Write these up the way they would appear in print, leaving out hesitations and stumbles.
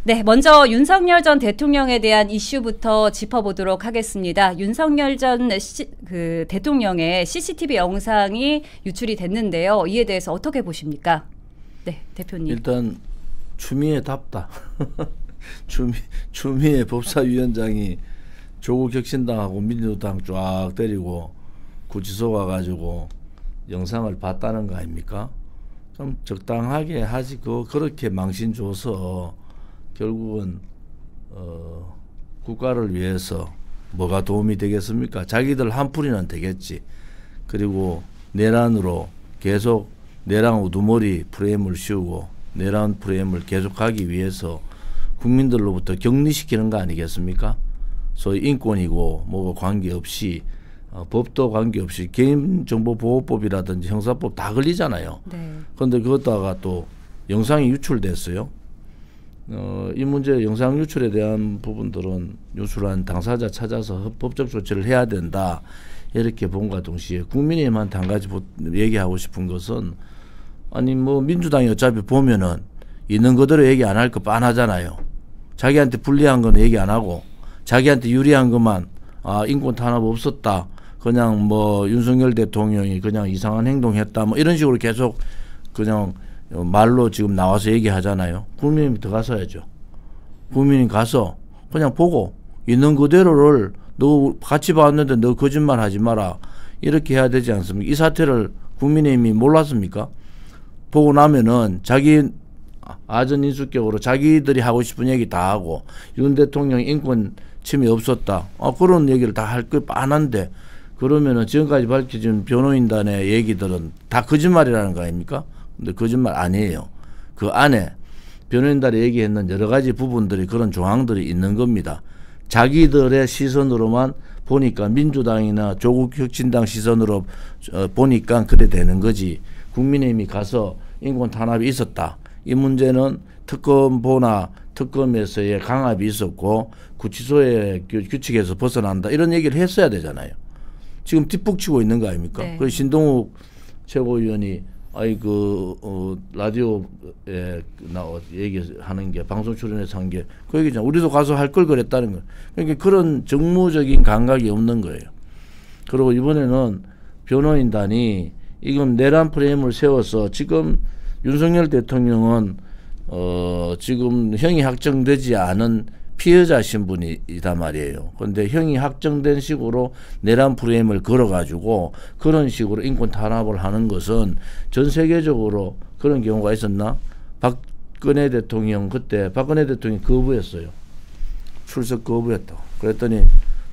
네, 먼저 윤석열 전 대통령에 대한 이슈부터 짚어보도록 하겠습니다. 윤석열 전 대통령의 CCTV 영상이 유출이 됐는데요. 이에 대해서 어떻게 보십니까? 네, 대표님. 일단 추미애 답다. 추미애 법사위원장이 조국 혁신당하고 민주당 쫙 때리고 구치소 가가지고 영상을 봤다는 거 아닙니까? 좀 적당하게 하지. 그렇게 망신 줘서 결국은 국가를 위해서 뭐가 도움이 되겠습니까? 자기들 한풀이는 되겠지. 그리고 내란으로 계속 내란 우두머리 프레임을 씌우고 내란 프레임을 계속하기 위해서 국민들로부터 격리시키는 거 아니겠습니까? 소위 인권이고 뭐고 관계없이 법도 관계없이 개인정보보호법이라든지 형사법 다 걸리잖아요. 네. 그런데 그것다가 또 영상이 유출됐어요. 이 문제 영상 유출에 대한 부분들은 유출한 당사자 찾아서 법적 조치를 해야 된다. 이렇게 본과 동시에 국민의힘한테 한 가지 얘기하고 싶은 것은 아니 뭐 민주당이 어차피 보면은 있는 그대로 얘기 안 할 거 뻔하잖아요. 자기한테 불리한 건 얘기 안 하고 자기한테 유리한 것만 인권 탄압 없었다. 그냥 뭐 윤석열 대통령이 그냥 이상한 행동했다. 뭐 이런 식으로 계속 그냥 말로 지금 나와서 얘기하잖아요. 국민이 들어가서야죠. 국민이 가서 그냥 보고 있는 그대로를 너 같이 봤는데 너 거짓말 하지 마라. 이렇게 해야 되지 않습니까? 이 사태를 국민의힘이 몰랐습니까? 보고 나면은 자기 아전인수격으로 자기들이 하고 싶은 얘기 다 하고 윤 대통령 인권 침해 없었다. 그런 얘기를 다 할 거 뻔한데 그러면은 지금까지 밝혀진 변호인단의 얘기들은 다 거짓말이라는 거 아닙니까? 근데 거짓말 아니에요. 그 안에 변호인단이 얘기했는 여러 가지 부분들이 그런 조항들이 있는 겁니다. 자기들의 시선으로만 보니까 민주당이나 조국 혁신당 시선으로 보니까 그래 되는 거지. 국민의힘이 가서 인권 탄압이 있었다. 이 문제는 특검보나 특검에서의 강압이 있었고 구치소의 규칙에서 벗어난다. 이런 얘기를 했어야 되잖아요. 지금 뒷북치고 있는 거 아닙니까? 네. 그래서 신동욱 최고위원이 라디오에 얘기하는 게 방송 출연해서 한 게 그 얘기잖아. 우리도 가서 할 걸 그랬다는 거예요. 그러니까 그런 정무적인 감각이 없는 거예요. 그리고 이번에는 변호인단이 이건 내란 프레임을 세워서 지금 윤석열 대통령은 지금 형이 확정되지 않은 피해자 신분이다 말이에요. 그런데 형이 확정된 식으로 내란 프레임을 걸어가지고 그런 식으로 인권 탄압을 하는 것은 전 세계적으로 그런 경우가 있었나? 박근혜 대통령 그때 박근혜 대통령이 거부했어요. 출석 거부했다고. 그랬더니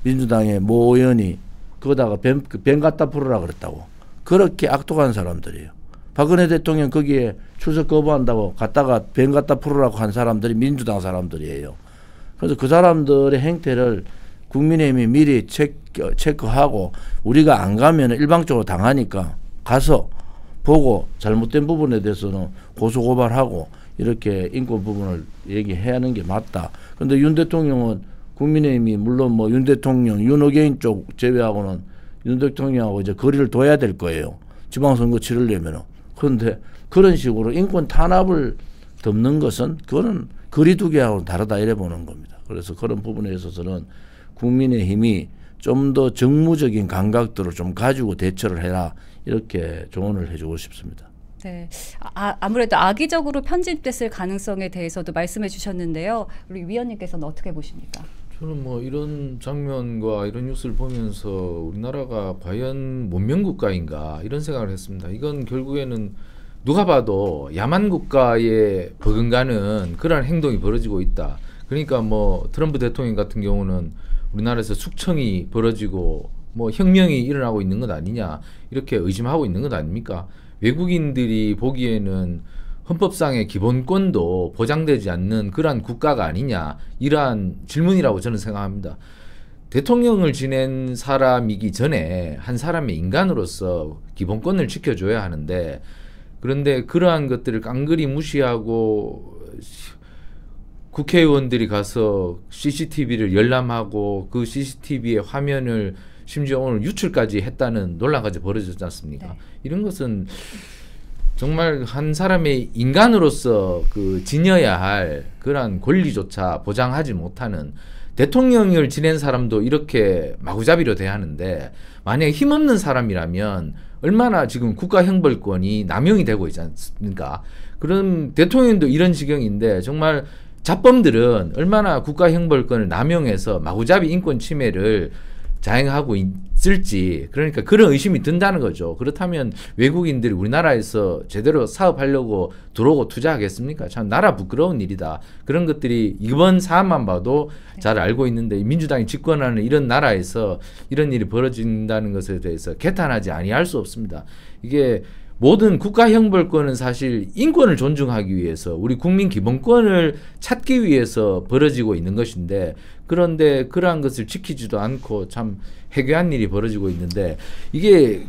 민주당의 모 의원이 거기다가 뱀 갖다 풀으라 그랬다고. 그렇게 악독한 사람들이에요. 박근혜 대통령 거기에 출석 거부한다고 갔다가 뱀 갖다 풀으라고 한 사람들이 민주당 사람들이에요. 그래서 그 사람들의 행태를 국민의힘이 미리 체크하고 우리가 안 가면 일방적으로 당하니까 가서 보고 잘못된 부분에 대해서는 고소고발하고 이렇게 인권 부분을 얘기해야 하는 게 맞다. 그런데 윤 대통령은 국민의힘이 물론 뭐 윤 대통령, 윤어게인 쪽 제외하고는 윤 대통령하고 이제 거리를 둬야 될 거예요. 지방선거 치르려면은. 그런데 그런 식으로 인권 탄압을 덮는 것은 그거는 거리두기하고는 다르다 이래 보는 겁니다. 그래서 그런 부분에 있어서는 국민의힘이 좀 더 정무적인 감각들을 좀 가지고 대처를 해라 이렇게 조언을 해주고 싶습니다. 네, 아무래도 악의적으로 편집됐을 가능성에 대해서도 말씀해 주셨는데요. 우리 위원님께서는 어떻게 보십니까? 저는 뭐 이런 장면과 이런 뉴스를 보면서 우리나라가 과연 문명국가인가 이런 생각을 했습니다. 이건 결국에는 누가 봐도 야만 국가에 버금가는 그런 행동이 벌어지고 있다. 그러니까 뭐 트럼프 대통령 같은 경우는 우리나라에서 숙청이 벌어지고 뭐 혁명이 일어나고 있는 것 아니냐 이렇게 의심하고 있는 것 아닙니까? 외국인들이 보기에는 헌법상의 기본권도 보장되지 않는 그러한 국가가 아니냐 이러한 질문이라고 저는 생각합니다. 대통령을 지낸 사람이기 전에 한 사람의 인간으로서 기본권을 지켜줘야 하는데 그런데 그러한 것들을 깡그리 무시하고 국회의원들이 가서 CCTV를 열람하고 그 CCTV의 화면을 심지어 오늘 유출까지 했다는 논란까지 벌어졌지 않습니까? 네. 이런 것은 정말 한 사람의 인간으로서 그 지녀야 할 그러한 권리조차 보장하지 못하는 대통령을 지낸 사람도 이렇게 마구잡이로 대하는데 만약에 힘없는 사람이라면 얼마나 지금 국가형벌권이 남용이 되고 있지 않습니까? 그런 대통령도 이런 지경인데 정말 잡범들은 얼마나 국가형벌권을 남용해서 마구잡이 인권 침해를 자행하고 있을지 그러니까 그런 의심이 든다는 거죠. 그렇다면 외국인들이 우리나라에서 제대로 사업하려고 들어오고 투자하겠습니까? 참 나라 부끄러운 일이다. 그런 것들이 이번 사안만 봐도 잘 알고 있는데 민주당이 집권하는 이런 나라에서 이런 일이 벌어진다는 것에 대해서 개탄하지 아니할 수 없습니다. 이게 모든 국가형벌권은 사실 인권을 존중하기 위해서 우리 국민 기본권을 찾기 위해서 벌어지고 있는 것인데 그런데 그러한 것을 지키지도 않고 참 해괴한 일이 벌어지고 있는데 이게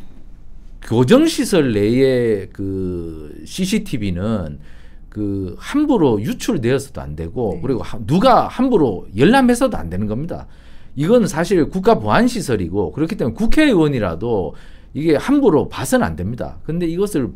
교정시설 내에 그 CCTV는 그 함부로 유출되어서도 안 되고 네. 그리고 누가 함부로 열람해서도 안 되는 겁니다. 이건 사실 국가보안시설이고 그렇기 때문에 국회의원이라도 이게 함부로 봐서는 안 됩니다. 근데 이것을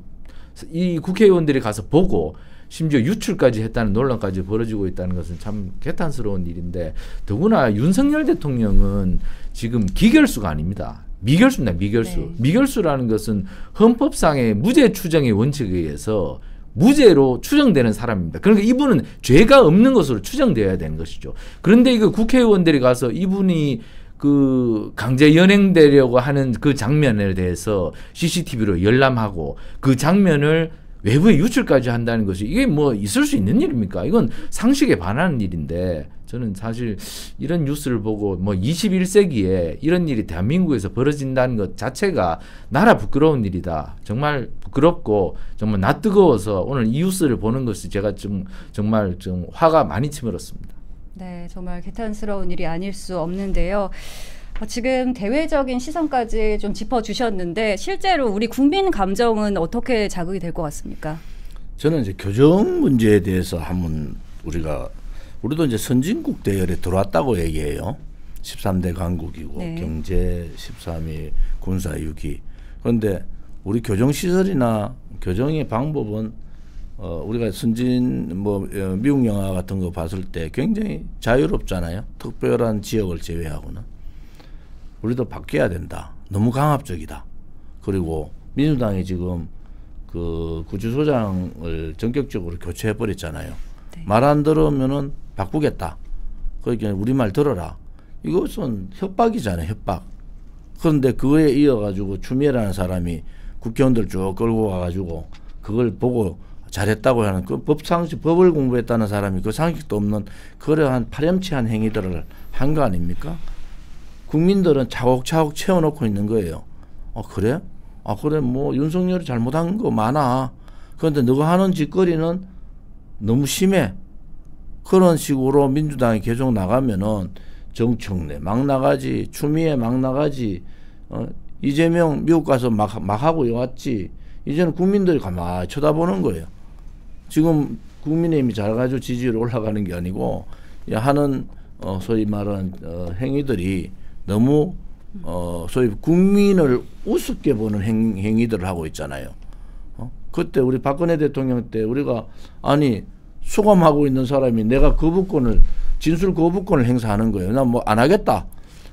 이 국회의원들이 가서 보고 심지어 유출까지 했다는 논란까지 벌어지고 있다는 것은 참 개탄스러운 일인데 더구나 윤석열 대통령은 지금 기결수가 아닙니다. 미결수입니다. 미결수. 네. 미결수라는 것은 헌법상의 무죄 추정의 원칙에 의해서 무죄로 추정되는 사람입니다. 그러니까 이분은 죄가 없는 것으로 추정되어야 되는 것이죠. 그런데 이거 국회의원들이 가서 이분이 그 강제 연행되려고 하는 그 장면에 대해서 CCTV로 열람하고 그 장면을 외부에 유출까지 한다는 것이 이게 뭐 있을 수 있는 일입니까? 이건 상식에 반하는 일인데 저는 사실 이런 뉴스를 보고 뭐 21세기에 이런 일이 대한민국에서 벌어진다는 것 자체가 나라 부끄러운 일이다. 정말 부끄럽고 정말 낯뜨거워서 오늘 이 뉴스를 보는 것이 제가 정말 좀 화가 많이 치밀었습니다. 네, 정말 개탄스러운 일이 아닐 수 없는데요. 지금 대외적인 시선까지 좀 짚어주셨는데 실제로 우리 국민 감정은 어떻게 자극이 될 것 같습니까? 저는 이제 교정 문제에 대해서 한번 우리도 이제 선진국 대열에 들어왔다고 얘기해요. 13대 강국이고 네. 경제 13위, 군사 6위. 그런데 우리 교정 시설이나 교정의 방법은 우리가 미국 영화 같은 거 봤을 때 굉장히 자유롭잖아요. 특별한 지역을 제외하고는. 우리도 바뀌어야 된다. 너무 강압적이다. 그리고 민주당이 지금 그 구치소장을 전격적으로 교체해 버렸잖아요. 네. 말 안 들으면은 바꾸겠다. 그러니까 우리 말 들어라. 이것은 협박이잖아요. 협박. 그런데 그거에 이어가지고 추미애라는 사람이 국회의원들 쭉 끌고 가가지고 그걸 보고 잘했다고 하는 그 법을 공부했다는 사람이 그 상식도 없는 그러한 파렴치한 행위들을 한 거 아닙니까? 국민들은 차곡차곡 채워놓고 있는 거예요. 그래? 그래 뭐 윤석열이 잘못한 거 많아. 그런데 너가 하는 짓거리는 너무 심해. 그런 식으로 민주당이 계속 나가면은 정청래 막 나가지, 추미애 막 나가지, 이재명 미국 가서 막 하고 왔지. 이제는 국민들이 가만히 쳐다보는 거예요. 지금 국민의힘이 잘가지고 지지율이 올라가는 게 아니고 하는 소위 말하는 행위들이 너무 소위 국민을 우습게 보는 행위들을 하고 있잖아요. 그때 우리 박근혜 대통령 때 우리가 아니 수감하고 있는 사람이 내가 진술 거부권을 행사하는 거예요. 난 뭐 안 하겠다.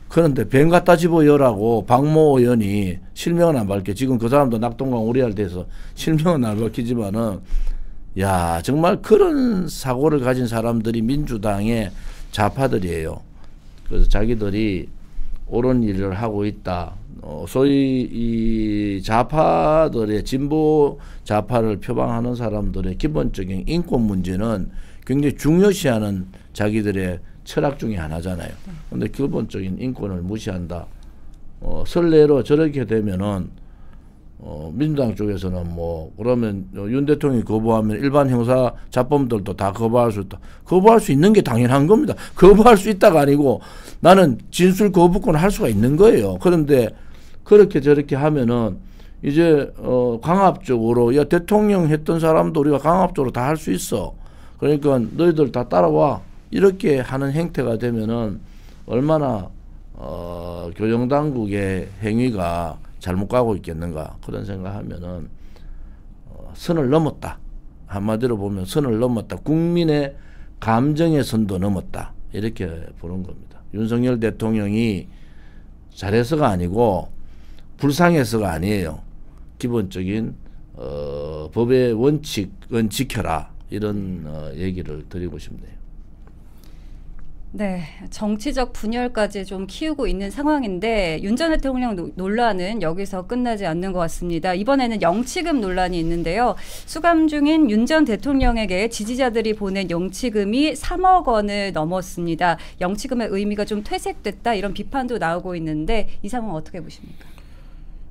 그런데 뱀 갖다 집어여라고 박모 의원이 실명은 안 밝혀. 지금 그 사람도 낙동강 오리알 돼서 실명은 안 밝히지만은 야 정말 그런 사고를 가진 사람들이 민주당의 좌파들이에요. 그래서 자기들이 옳은 일을 하고 있다. 소위 이 좌파들의 진보 좌파를 표방하는 사람들의 기본적인 인권 문제는 굉장히 중요시하는 자기들의 철학 중에 하나잖아요. 그런데 기본적인 인권을 무시한다. 설례로 저렇게 되면은 민주당 쪽에서는 뭐 그러면 윤 대통령이 거부하면 일반 형사 자범들도 다 거부할 수 있다. 거부할 수 있는 게 당연한 겁니다. 거부할 수 있다가 아니고 나는 진술 거부권을 할 수가 있는 거예요. 그런데 그렇게 저렇게 하면은 이제 강압적으로 야 대통령 했던 사람도 우리가 강압적으로 다 할 수 있어. 그러니까 너희들 다 따라와. 이렇게 하는 행태가 되면은 얼마나 교정당국의 행위가 잘못 가고 있겠는가 그런 생각하면은 선을 넘었다. 한마디로 보면 선을 넘었다. 국민의 감정의 선도 넘었다. 이렇게 보는 겁니다. 윤석열 대통령이 잘해서가 아니고 불쌍해서가 아니에요. 기본적인 법의 원칙은 지켜라. 이런 얘기를 드리고 싶네요. 네, 정치적 분열까지 좀 키우고 있는 상황인데 윤 전 대통령 논란은 여기서 끝나지 않는 것 같습니다. 이번에는 영치금 논란이 있는데요. 수감 중인 윤 전 대통령에게 지지자들이 보낸 영치금이 3억 원을 넘었습니다. 영치금의 의미가 좀 퇴색됐다 이런 비판도 나오고 있는데 이 상황 어떻게 보십니까?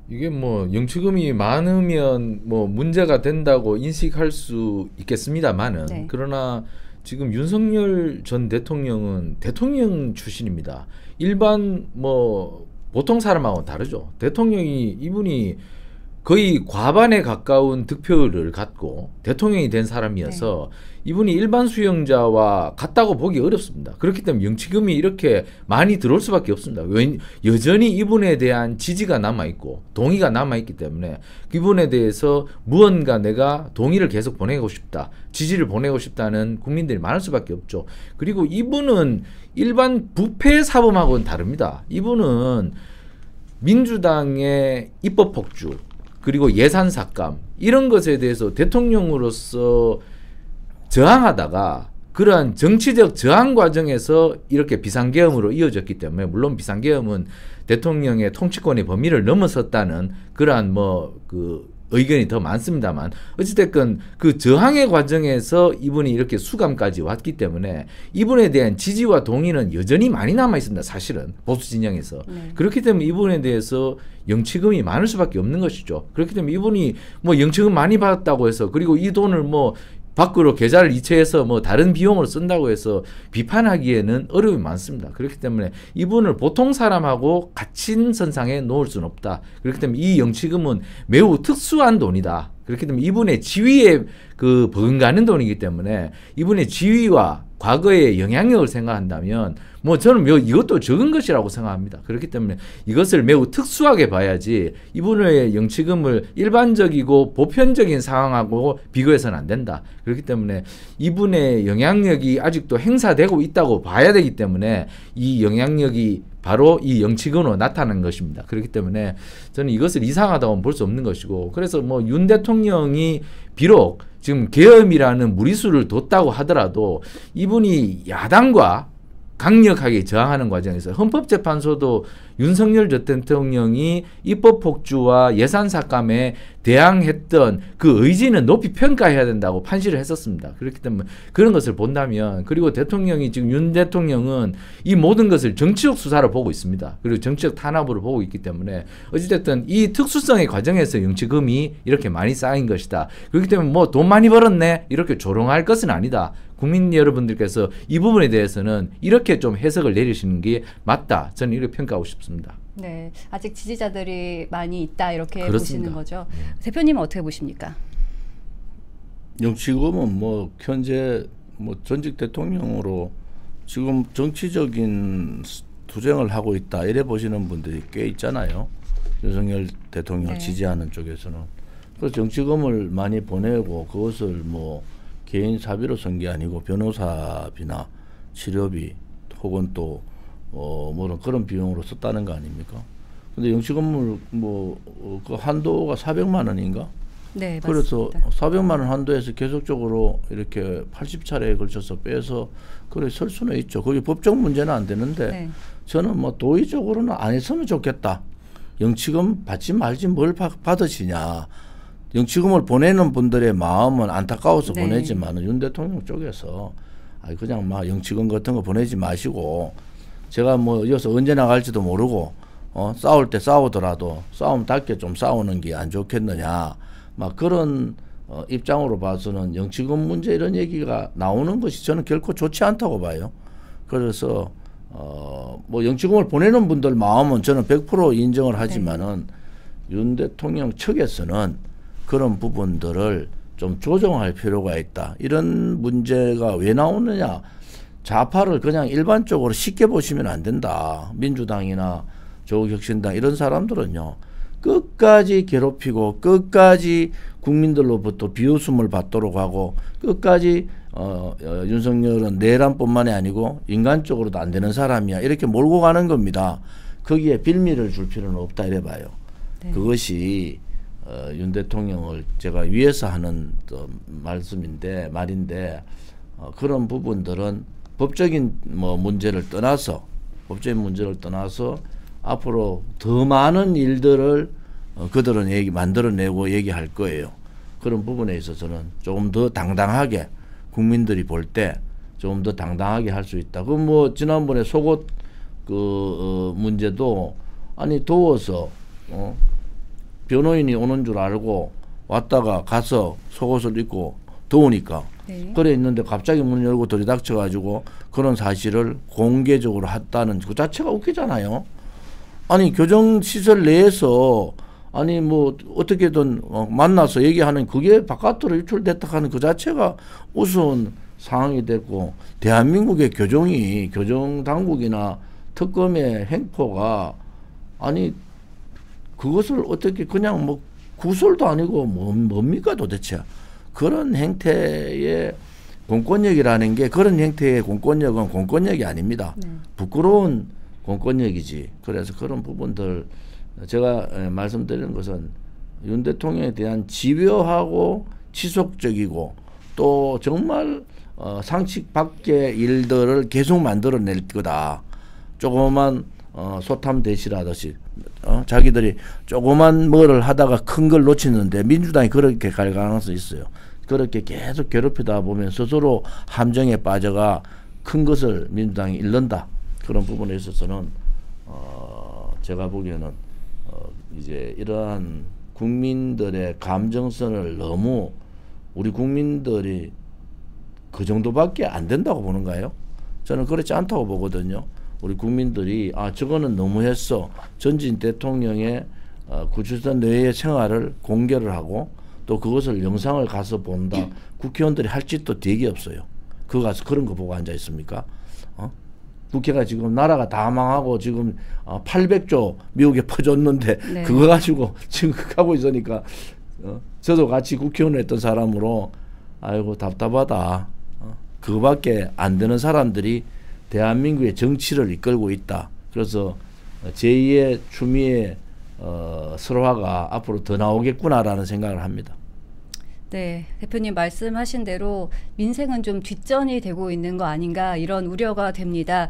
이게 뭐 영치금이 많으면 뭐 문제가 된다고 인식할 수 있겠습니다만은 네. 그러나 지금 윤석열 전 대통령은 대통령 출신입니다. 일반 뭐 보통 사람하고는 다르죠. 대통령이 이분이 거의 과반에 가까운 득표를 갖고 대통령이 된 사람이어서 이분이 일반 수용자와 같다고 보기 어렵습니다. 그렇기 때문에 영치금이 이렇게 많이 들어올 수밖에 없습니다. 여전히 이분에 대한 지지가 남아있고 동의가 남아있기 때문에 이분에 대해서 무언가 내가 동의를 계속 보내고 싶다, 지지를 보내고 싶다는 국민들이 많을 수밖에 없죠. 그리고 이분은 일반 부패 사범하고는 다릅니다. 이분은 민주당의 입법 폭주 그리고 예산 삭감 이런 것에 대해서 대통령으로서 저항하다가 그러한 정치적 저항 과정에서 이렇게 비상계엄으로 이어졌기 때문에 물론 비상계엄은 대통령의 통치권의 범위를 넘어섰다는 그러한 그 의견이 더 많습니다만 어찌됐건 그 저항의 과정에서 이분이 이렇게 수감까지 왔기 때문에 이분에 대한 지지와 동의는 여전히 많이 남아 있습니다. 사실은 보수 진영에서 그렇기 때문에 이분에 대해서 영치금이 많을 수밖에 없는 것이죠. 그렇기 때문에 이분이 뭐 영치금 많이 받았다고 해서 그리고 이 돈을 뭐 밖으로 계좌를 이체해서 뭐 다른 비용으로 쓴다고 해서 비판하기에는 어려움이 많습니다. 그렇기 때문에 이분을 보통 사람하고 같은 선상에 놓을 수는 없다. 그렇기 때문에 이 영치금은 매우 특수한 돈이다. 그렇기 때문에 이분의 지위에 그 버금가는 돈이기 때문에 이분의 지위와 과거의 영향력을 생각한다면 뭐 저는 이것도 적은 것이라고 생각합니다. 그렇기 때문에 이것을 매우 특수하게 봐야지 이분의 영치금을 일반적이고 보편적인 상황하고 비교해서는 안 된다. 그렇기 때문에 이분의 영향력이 아직도 행사되고 있다고 봐야 되기 때문에 이 영향력이 바로 이 영치금으로 나타나는 것입니다. 그렇기 때문에 저는 이것을 이상하다고는 볼 수 없는 것이고 그래서 뭐 윤 대통령이 비록 지금 계엄이라는 무리수를 뒀다고 하더라도 이분이 야당과 강력하게 저항하는 과정에서 헌법재판소도 윤석열 전 대통령이 입법 폭주와 예산 삭감에 대항했던 그 의지는 높이 평가해야 된다고 판시를 했었습니다. 그렇기 때문에 그런 것을 본다면 그리고 대통령이 지금 윤 대통령은 이 모든 것을 정치적 수사로 보고 있습니다. 그리고 정치적 탄압으로 보고 있기 때문에 어찌됐든 이 특수성의 과정에서 영치금이 이렇게 많이 쌓인 것이다. 그렇기 때문에 뭐 돈 많이 벌었네 이렇게 조롱할 것은 아니다. 국민 여러분들께서 이 부분에 대해서는 이렇게 좀 해석을 내리시는 게 맞다. 저는 이렇게 평가하고 싶습니다. 네, 아직 지지자들이 많이 있다 이렇게 그렇습니다. 보시는 거죠. 대표님은 어떻게 보십니까? 영치금은 뭐 현재 뭐 전직 대통령으로 지금 정치적인 투쟁을 하고 있다 이래 보시는 분들이 꽤 있잖아요. 윤석열 대통령을 지지하는 쪽에서는. 그래서 정치금을 많이 보내고 그것을 뭐 개인 사비로 쓴 게 아니고 변호사비나 치료비 혹은 또 뭐 그런 비용으로 썼다는 거 아닙니까? 근데 영치금을 그 한도가 400만 원인가? 네, 그래서 맞습니다. 400만 원 한도에서 계속적으로 이렇게 80차례에 걸쳐서 빼서 그래 설 수는 있죠. 그게 법적 문제는 안 되는데 저는 뭐 도의적으로는 안 했으면 좋겠다. 영치금 받지 말지 뭘 받으시냐. 영치금을 보내는 분들의 마음은 안타까워서 보내지만 윤 대통령 쪽에서 그냥 막 영치금 같은 거 보내지 마시고 제가 뭐 이어서 언제 나갈지도 모르고 싸울 때 싸우더라도 싸움답게 좀 싸우는 게 안 좋겠느냐 막 그런 입장으로 봐서는 영치금 문제 이런 얘기가 나오는 것이 저는 결코 좋지 않다고 봐요. 그래서 뭐 영치금을 보내는 분들 마음은 저는 100% 인정을 하지만은 윤 대통령 측에서는 그런 부분들을 좀 조정할 필요가 있다. 이런 문제가 왜 나오느냐. 좌파를 그냥 일반적으로 쉽게 보시면 안 된다. 민주당이나 조국혁신당 이런 사람들은요. 끝까지 괴롭히고 끝까지 국민들로부터 비웃음을 받도록 하고 끝까지 윤석열은 내란뿐만이 아니고 인간적으로도 안 되는 사람이야 이렇게 몰고 가는 겁니다. 거기에 빌미를 줄 필요는 없다 이래 봐요. 네. 그것이 윤 대통령을 제가 위해서 하는 말인데 그런 부분들은 법적인 문제를 떠나서 앞으로 더 많은 일들을 그들은 만들어내고 얘기할 거예요. 그런 부분에 있어서는 조금 더 당당하게 국민들이 볼 때 조금 더 당당하게 할 수 있다. 그 뭐 지난번에 속옷 문제도 아니 더워서 변호인이 오는 줄 알고 왔다가 가서 속옷을 입고 더우니까 네. 그래 있는데 갑자기 문 열고 들이닥쳐 가지고 그런 사실을 공개적으로 했다는 그 자체가 웃기잖아요. 아니 교정시설 내에서 아니 뭐 어떻게든 만나서 얘기하는 그게 바깥으로 유출됐다 하는 그 자체가 우스운 상황이 됐고 대한민국의 교정 당국이나 특검의 행포가 아니 그것을 어떻게 그냥 뭐 구설도 아니고 뭡니까 도대체. 그런 행태의 공권력이라는 게 그런 행태의 공권력은 공권력이 아닙니다. 네. 부끄러운 공권력이지. 그래서 그런 부분들 제가 말씀드리는 것은 윤 대통령에 대한 집요하고 지속적이고 또 정말 상식 밖의 일들을 계속 만들어낼 거다. 조그만 소탐 대실하듯이 자기들이 조그만 뭐를 하다가 큰 걸 놓치는데 민주당이 그렇게 갈 가능성이 있어요. 그렇게 계속 괴롭히다 보면 스스로 함정에 빠져가 큰 것을 민주당이 잃는다. 그런 부분에 있어서는 제가 보기에는 이제 이러한 국민들의 감정선을 너무 우리 국민들이 그 정도밖에 안 된다고 보는가요? 저는 그렇지 않다고 보거든요. 우리 국민들이 저거는 너무했어. 전직 대통령의 구치소 내의 생활을 공개를 하고 또 그것을 영상을 가서 본다. 국회의원들이 할 짓도 되게 없어요. 그거 가서 그런 거 보고 앉아 있습니까? 국회가 지금 나라가 다 망하고 지금 800조 미국에 퍼줬는데 네. 그거 가지고 지금 하고 있으니까 저도 같이 국회의원을 했던 사람으로 아이고 답답하다. 그거밖에 안 되는 사람들이 대한민국의 정치를 이끌고 있다. 그래서 제2의 추미애 설화가 앞으로 더 나오겠구나라는 생각을 합니다. 네, 대표님 말씀하신 대로 민생은 좀 뒷전이 되고 있는 거 아닌가 이런 우려가 됩니다.